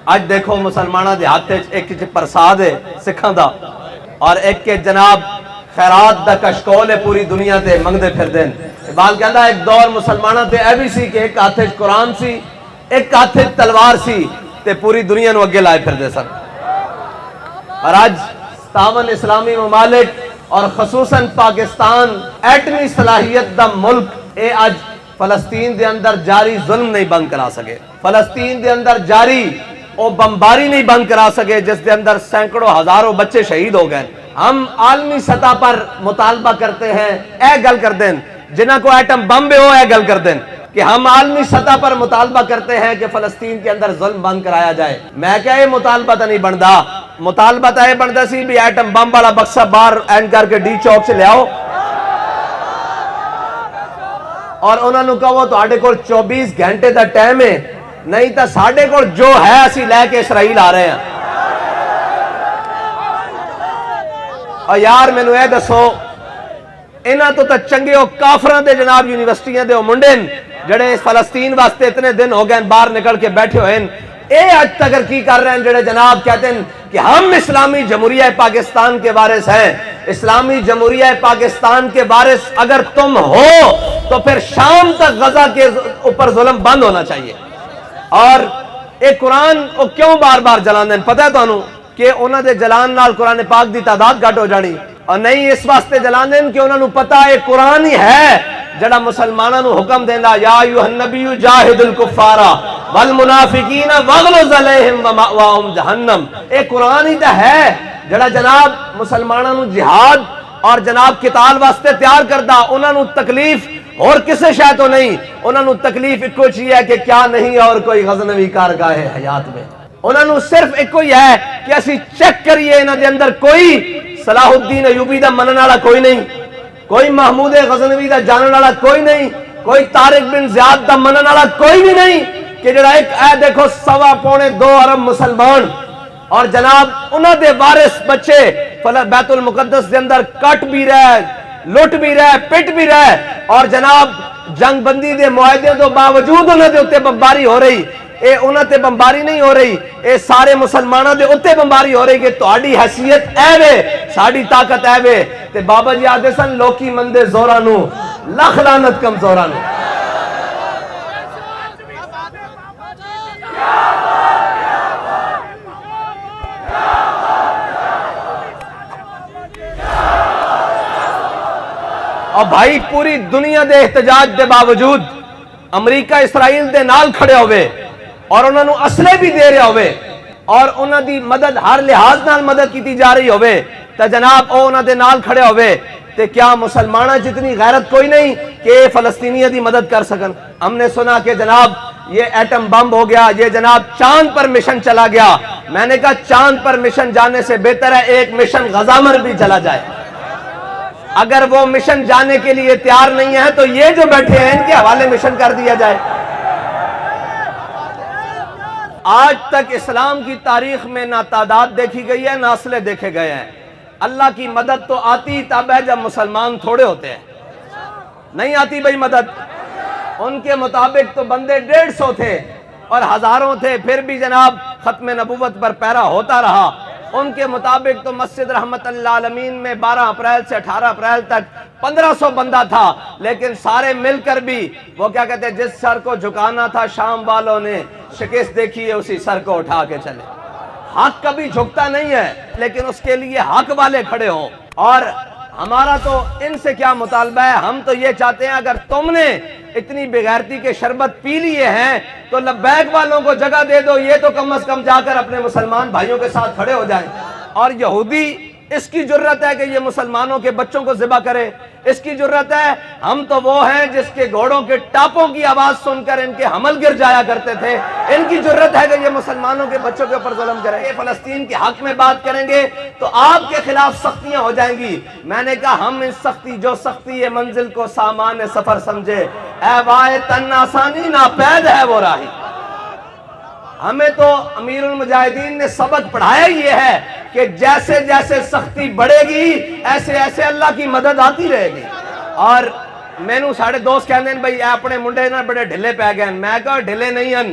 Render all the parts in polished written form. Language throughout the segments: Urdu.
اج دیکھو مسلمانہ دے ہاتھ ایک پرساد ہے سکھاں دا اور ایک کے جناب خیرات دا کشکول ہے پوری دنیا تے منگدے پھر دین اقبال کہندا ایک دور مسلمانہ تے اے بھی سی کہ ایک ہاتھ قرآن سی ایک ہاتھ تلوار سی تے پوری دنیا نو اگے لائے پھر دے سن اور آج 57 اسلامی ممالک اور خصوصاً پاکستان ایٹمی صلاحیت دا ملک اے آج فلسطین دے اندر جاری ظلم نہیں بند کرا سکے فلسطین دے اندر جاری او بمباری نہیں بند کرا سکے جس دے اندر سینکڑوں ہزاروں بچے شہید ہو گئے ہم عالمی سطح پر مطالبہ کرتے ہیں اے گل کر دیں جنہ کو ایٹم بم بے ہو اے گل کر دیں کہ ہم عالمی سطح پر مطالبہ کرتے ہیں کہ فلسطین کے اندر ظلم بند کرایا جائے میں کیا یہ مطالبہ تا نہیں بندا مطالبہ تا یہ بندا سی بھی ایٹم بم والا بکسہ باہر اینڈ کر کے ڈی چوک سے لے آؤ اور انہوں نے کہا وہ تو آٹے کو 24 گھنٹے دا ٹائم ہے نہیں تا ساڑھے کو جو ہے اسی لے کے اسرائیل آ رہے ہیں اور یار میں نے اے دسو انہاں تو چنگے ہو کافران دے جناب یونیورسٹیاں دے ہو منڈین جڑے فلسطین واسطے اتنے دن ہو گئے باہر نکل کے بیٹھے ہوئے اے آج تک کی کر رہے ہیں جڑے جناب کہتے ہیں کہ ہم اسلامی جمہوریہ پاکستان کے وارث ہیں اسلامی جمہوریہ پاکستان کے وارث اگر تم ہو تو پھر شام تک غزہ کے اوپر ظلم بند ہونا چاہیے اور ایک قرآن کو کیوں بار بار جلان دیں پتہ ہے تو انہوں کہ انہوں دے جلان نال قرآن پاک دی تعداد گھٹ ہو جانی اور نہیں اس واسطے جلان دیں کہ انہوں نے پتہ ہے قرآن ہی ہے جڑا مسلمانوں نے حکم دینا یا ایوہ النبی جاہد الکفارہ والمنافقین واغلظ علیہم ومأواہم جہنم ایک قرآن ہی تو ہے جڑا جناب مسلمانوں نے جہاد اور جناب قتال واسطے تیار کردہ انہوں نے تکلیف اور کسے شاید تو نہیں انہوں نے تکلیف ایک کوئی چیز ہے کہ کیا نہیں اور کوئی غزنوی کارگاہ ہے حیات میں انہوں نے صرف ایک کوئی ہے کہ اسی چیک کریے انہوں دے اندر کوئی صلاح الدین ایوبی دا منن والا کوئی نہیں کوئی محمود غزنوی دا جانن والا کوئی نہیں کوئی طارق بن زیاد دا منن والا کوئی بھی نہیں کہ جڑا ایک اے دیکھو 2.25 ارب مسلمان اور جناب انہوں دے وارث بچے بیت المقدس دے اندر کٹ بھی رہے لٹ بھی رہے پٹ بھی رہے اور جناب جنگ بندی دے معاہدے تو باوجود انہوں دے اتے بمباری ہو رہی اے انہوں تے بمباری نہیں ہو رہی اے سارے مسلمانوں دے اتے بمباری ہو رہی کہ تہاڈی حیثیت اے وے ساڈی طاقت اے وے تے بابا جی آدھے سن لوکی مندے زورانو لکھ لعنت کم زورانو اور بھائی پوری دنیا دے احتجاج دے باوجود امریکہ اسرائیل دے نال کھڑے ہوئے اور انہوں نے اسلحے بھی دے رہے ہوئے اور انہوں دی مدد ہر لحاظ نال مدد کی جا رہی ہوئے تو جناب او انہوں دے نال کھڑے ہوئے تے کیا مسلمانہ جتنی غیرت کوئی نہیں کہ فلسطینیہ دی مدد کر سکن ہم نے سنا کہ جناب یہ ایٹم بم ہو گیا یہ جناب چاند پر مشن چلا گیا میں نے کہا چاند پر مشن جانے سے بہتر ہے ایک مشن غزامر بھی چلا جائے اگر وہ مشن جانے کے لیے تیار نہیں ہے تو یہ جو بیٹھے ہیں ان کے حوالے مشن کر دیا جائے آج تک اسلام کی تاریخ میں نہ تعداد دیکھی گئی ہے نہ اسلحے دیکھے گئے ہیں اللہ کی مدد تو آتی تب ہے جب مسلمان تھوڑے ہوتے ہیں نہیں آتی بھائی مدد ان کے مطابق تو بندے 150 تھے اور ہزاروں تھے پھر بھی جناب ختم نبوت پر پیرا ہوتا رہا ان کے مطابق تو مسجد رحمت اللہ عالمین میں 12 اپریل سے 18 اپریل تک 1500 بندہ تھا لیکن سارے مل کر بھی وہ کیا کہتے ہیں جس سر کو جھکانا تھا شام والوں نے شکست دیکھی ہے اسی سر کو اٹھا کے چلے حق کبھی جھکتا نہیں ہے لیکن اس کے لیے حق والے کھڑے ہوں اور ہمارا تو ان سے کیا مطالبہ ہے ہم تو یہ چاہتے ہیں اگر تم نے اتنی بغیرتی کے شربت پی لیے ہیں تو لبیک والوں کو جگہ دے دو یہ تو کم از کم جا کر اپنے مسلمان بھائیوں کے ساتھ کھڑے ہو جائیں اور یہودی اس کی جرت ہے کہ یہ مسلمانوں کے بچوں کو ذبح کرے اس کی جرت ہے ہم تو وہ ہیں جس کے گھوڑوں کے ٹاپوں کی آواز سن کر ان کے حمل گر جایا کرتے تھے ان کی جرت ہے کہ یہ مسلمانوں کے بچوں کے اوپر ظلم کریں یہ فلسطین کے حق میں بات کریں گے تو آپ کے خلاف سختیاں ہو جائیں گی میں نے کہا ہم ان سختی جو سختی ہے منزل کو سامان سفر سمجھے اے وائے تن آسانی ناپید ہے وہ راہی ہمیں تو امیر المجاہدین نے سبق پڑھایا یہ ہے کہ جیسے جیسے سختی بڑھے گی ایسے ایسے اللہ کی مدد آتی رہے گی اور میں نو ساڑھے دوست کہنے ہیں بھئی اے اپنے منڈے نہ بڑے ڈھلے پہ گئے میں کہا ڈھلے نہیں ہیں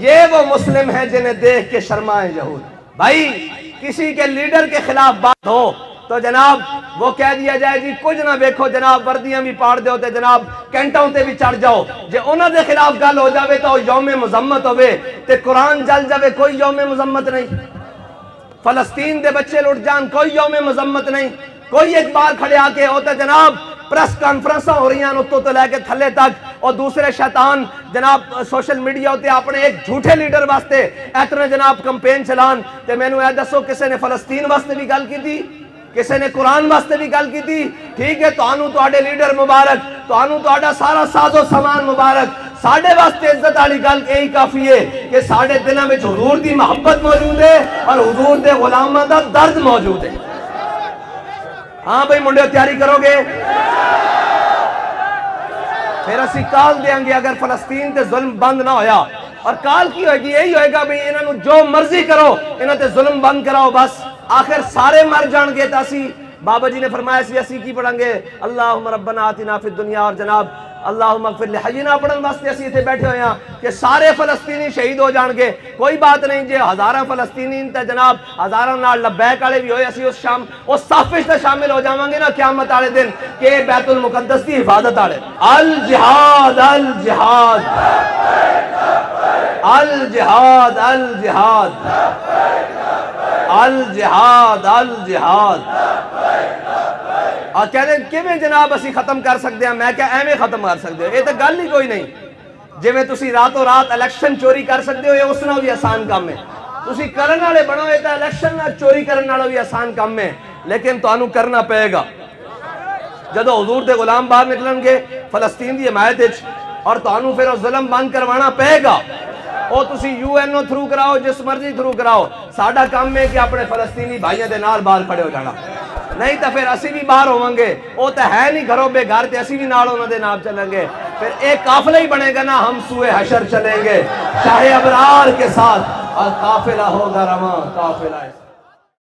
یہ وہ مسلم ہیں جنہیں دیکھ کے شرمائیں یہود۔ بھائی کسی کے لیڈر کے خلاف بات ہو تو جناب وہ کہہ دیا جائے جی کچھ نہ دیکھو جناب، وردیاں بھی پاڑ دیو تے جناب کینٹوں تے بھی چڑھ جاؤ، جے انہاں دے خلاف گل ہو جاوے تو یوم مذمت ہوئے تے قرآن جل جاوے کوئی یوم مذمت نہیں، فلسطین دے بچے لٹ جان کوئی یوم مذمت نہیں، کوئی ایک بار کھڑے آ کے ہوتا جناب پریس کانفرنساں ہو رہی ہیں اتوں تو لے کے تھلے تک، اور دوسرے شیطان جناب سوشل میڈیا ہوتے اپنے ایک جھوٹے لیڈر واسطے اتنے جناب کمپین چلان تے میں نے دسو کسے نے فلسطین واسطے بھی گل کی تھی، کسے نے قرآن واسطے بھی گل کی تھی؟ ٹھیک ہے توانوں تواڈے لیڈر مبارک، توانوں تواڈا سارا ساز و سامان مبارک، ساڈے واسطے عزت والی گل یہی کافی ہے کہ ساڈے دلاں وچ حضور دی محبت موجود ہے اور حضور دے غلاماں دا درد موجود ہے۔ ہاں بھائی منڈے تیاری کرو گے؟ پھر اسی کال دیاں گے اگر فلسطین تے ظلم بند نہ ہویا، اور کال کی ہوئے گی یہی ہوئے گا بھی انہوں جو مرضی کرو انہوں تے ظلم بند کراؤ، بس آخر سارے مر جان گے۔ تاسی بابا جی نے فرمایا سی اسی کی پڑھیں گے اللہم ربنا آتنا فی الدنیا، اور جناب اللہم اغفر لحینا پڑھن واسطے اسی اتنے بیٹھے ہوئے ہیں کہ سارے فلسطینی شہید ہو جان گے۔ کوئی بات نہیں جے ہزاراں فلسطینی تے جناب ہزاراں نال لبیک والے بھی ہوئے، اسی اس صافش تے شامل ہو جاواں گے نا قیامت والے دن کہ بیت المقدس دی حفاظت والے۔ الجہاد الجہاد الجہاد الجہاد الجہاد الجہاد۔ اور کہتے ہیں کہ میں جناب اسی ختم کر سکتے ہیں، میں کیا ایویں ختم کر سکتے ہو؟ یہ تو گل ہی کوئی نہیں۔ جی میں تسی راتوں رات الیکشن چوری کر سکتے ہو، یہ اس نال بھی آسان کام ہے۔ تسی کرن والے بنو، یہ تو الیکشن نہ چوری کرن والا بھی آسان کام ہے، لیکن تانوں کرنا پئے گا۔ جدو حضور دے غلام باہر نکلن گے فلسطین دی حمایت وچ، اور تانوں پھر وہ ظلم بند کروانا پئے گا۔ او تسی یو این او تھرو کراؤ، جس مرضی تھرو کراؤ، ساڈا کام ہے کہ اپنے فلسطینی بھائیوں دے نال باہر کھڑے ہو جانا، نہیں تو پھر اسی بھی باہر ہوواں گے۔ وہ تو ہے نہیں گھروں بے گھر، تے اسی بھی نال انہاں دے نال چلیں گے، پھر ایک قافلہ ہی بنے گا نا، ہم سوئے حشر چلیں گے شاہ ابرار کے ساتھ، اور قافلہ ہوگا رواں قافلہ